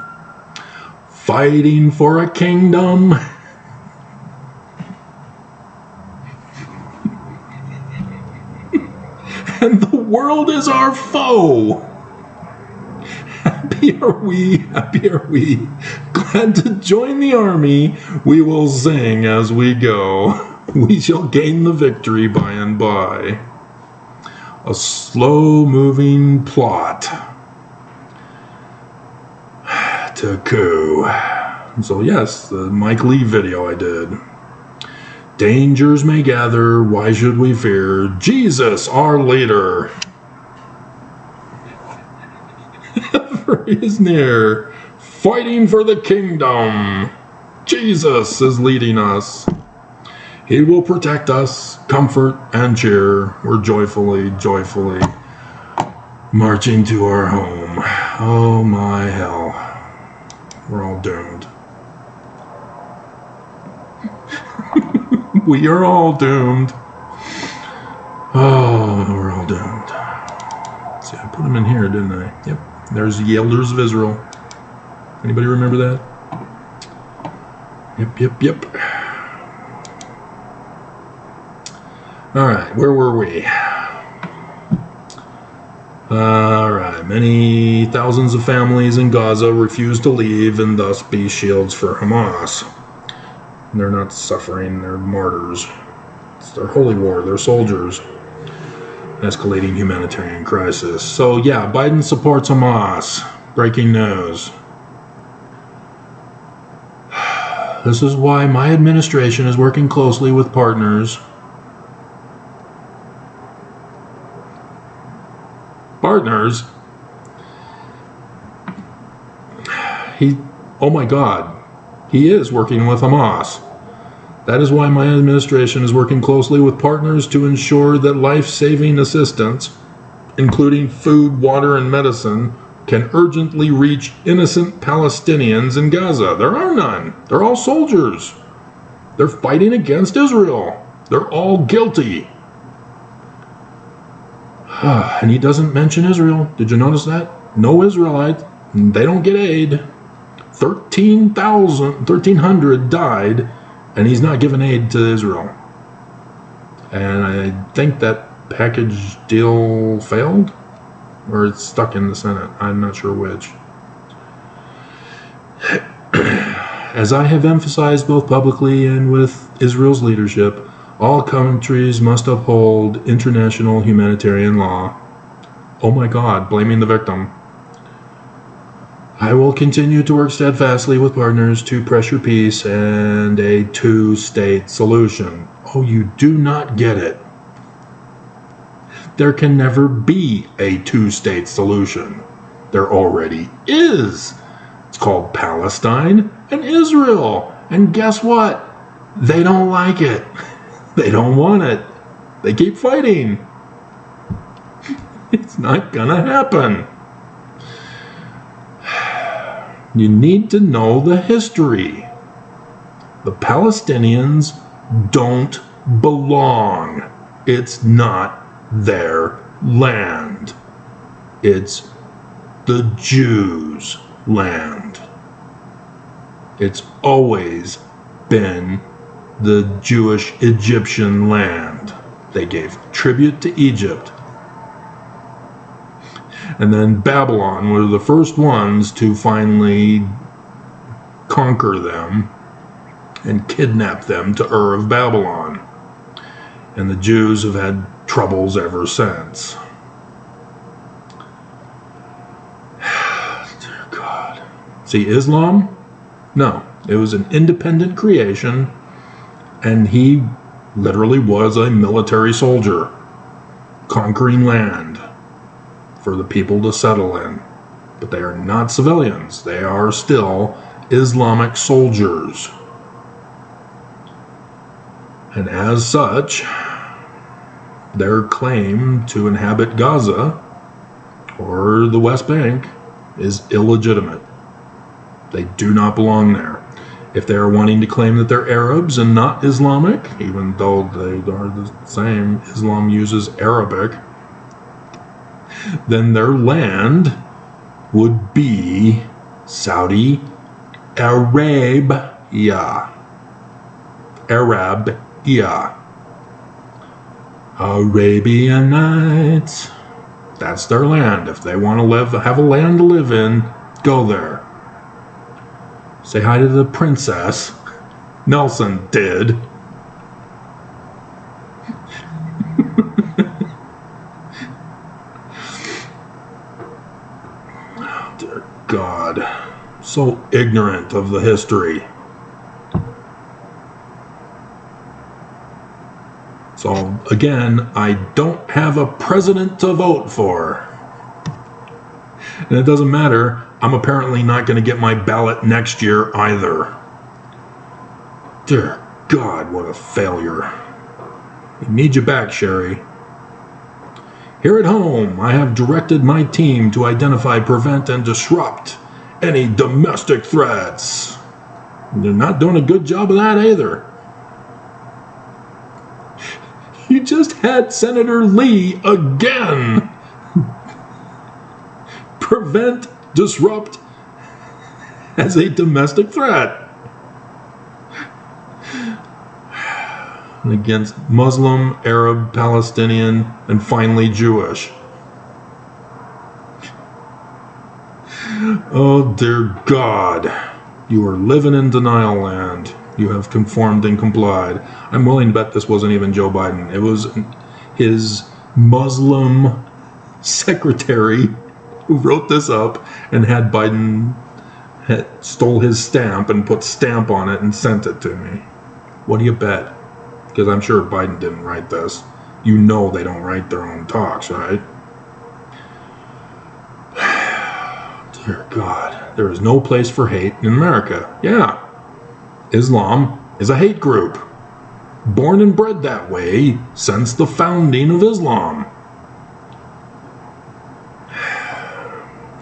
fighting for a kingdom. And the world is our foe. Happy are we, glad to join the army. We will sing as we go. We shall gain the victory by and by. A slow-moving plot to coup. So yes, the Mike Lee video I did. Dangers may gather, why should we fear? Jesus, our leader, ever is near, fighting for the kingdom. Jesus is leading us. He will protect us, comfort and cheer. We're joyfully marching to our home. Oh my hell. We're all doomed. We are all doomed. Oh, we're all doomed. See, I put them in here, didn't I? Yep. There's the elders of Israel. Anybody remember that? Yep. All right, where were we? All right, many thousands of families in Gaza refuse to leave and thus be shields for Hamas. They're not suffering, they're martyrs. It's their holy war, they're soldiers. Escalating humanitarian crisis. So yeah, Biden supports Hamas. Breaking news. This is why my administration is working closely with partners. Partners? Oh my God. He is working with Hamas. That is why my administration is working closely with partners to ensure that life-saving assistance, including food, water, and medicine, can urgently reach innocent Palestinians in Gaza. There are none. They're all soldiers. They're fighting against Israel. They're all guilty. And he doesn't mention Israel. Did you notice that? No Israelites. They don't get aid. 1,300 died, and he's not giving aid to Israel. And I think that package deal failed, or it's stuck in the Senate. I'm not sure which. As I have emphasized both publicly and with Israel's leadership, all countries must uphold international humanitarian law. Oh my God, blaming the victim. I will continue to work steadfastly with partners to pressure peace and a two-state solution. Oh, you do not get it. There can never be a two-state solution. There already is. It's called Palestine and Israel. And guess what? They don't like it. They don't want it. They keep fighting. It's not gonna happen. You need to know the history. The Palestinians don't belong. It's not their land. It's the Jews' land. It's always been the Jewish Egyptian land. They gave tribute to Egypt. And then Babylon were the first ones to finally conquer them and kidnap them to Ur of Babylon. And the Jews have had troubles ever since. Dear God. See, Islam? No. It was an independent creation, and he literally was a military soldier conquering land for the people to settle in. But they are not civilians. They are still Islamic soldiers. And as such, their claim to inhabit Gaza or the West Bank is illegitimate. They do not belong there. If they are wanting to claim that they're Arabs and not Islamic, even though they are the same, Islam uses Arabic, then their land would be Saudi Arabia. Arabian Nights. That's their land. If they want to have a land to live in, go there. Say hi to the princess. Nelson did. Oh, dear God. So ignorant of the history. So, again, I don't have a president to vote for. And it doesn't matter. I'm apparently not going to get my ballot next year either. Dear God, what a failure. We need you back, Sherry. Here at home, I have directed my team to identify, prevent, and disrupt any domestic threats. They're not doing a good job of that either. You just had Senator Lee again. Prevent, disrupt as a domestic threat. And against Muslim, Arab, Palestinian, and finally Jewish. Oh dear God. You are living in denial land. You have conformed and complied. I'm willing to bet this wasn't even Joe Biden. It was his Muslim secretary who wrote this up and had Biden stole his stamp and put stamp on it and sent it to me. What do you bet? Because I'm sure Biden didn't write this. You know they don't write their own talks, right? Dear God. There is no place for hate in America. Yeah. Islam is a hate group. Born and bred that way since the founding of Islam.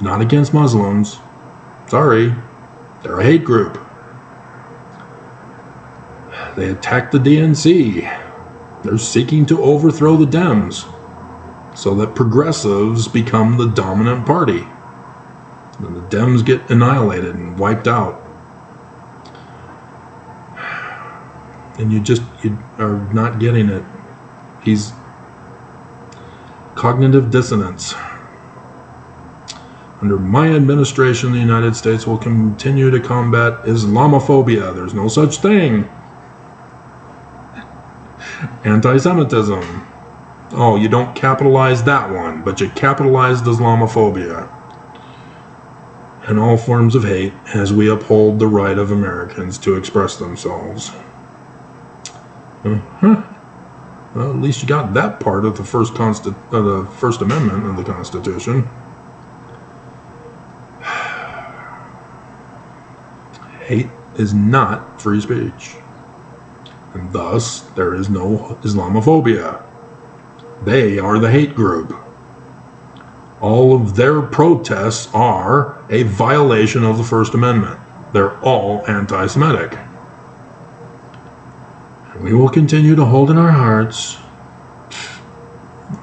Not against Muslims. Sorry. They're a hate group. They attacked the DNC. They're seeking to overthrow the Dems. so that progressives become the dominant party. And the Dems get annihilated and wiped out. And you are not getting it. He's cognitive dissonance. Under my administration, the United States will continue to combat Islamophobia. There's no such thing. Anti-Semitism. Oh, you don't capitalize that one, but you capitalized Islamophobia. And all forms of hate as we uphold the right of Americans to express themselves. Well, at least you got that part of the First Amendment of the Constitution. Hate is not free speech. And thus, there is no Islamophobia. They are the hate group. All of their protests are a violation of the First Amendment. They're all anti-Semitic. And we will continue to hold in our hearts.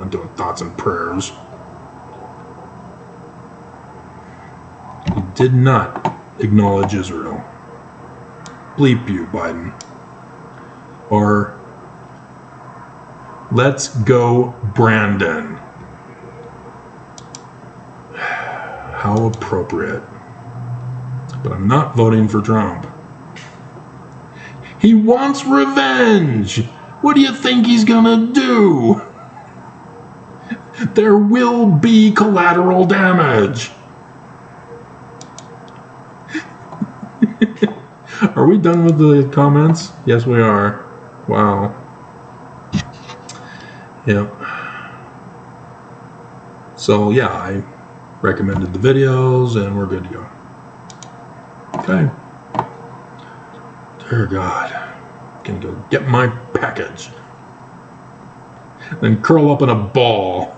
I'm doing thoughts and prayers. He did not acknowledge Israel. Bleep you, Biden. Or, let's go, Brandon. How appropriate. But I'm not voting for Trump. He wants revenge. What do you think he's gonna do? There will be collateral damage. Are we done with the comments? Yes, we are. Wow. Yep. So, yeah, I recommended the videos, and we're good to go. Okay. Dear God. Gonna go get my package. Then curl up in a ball.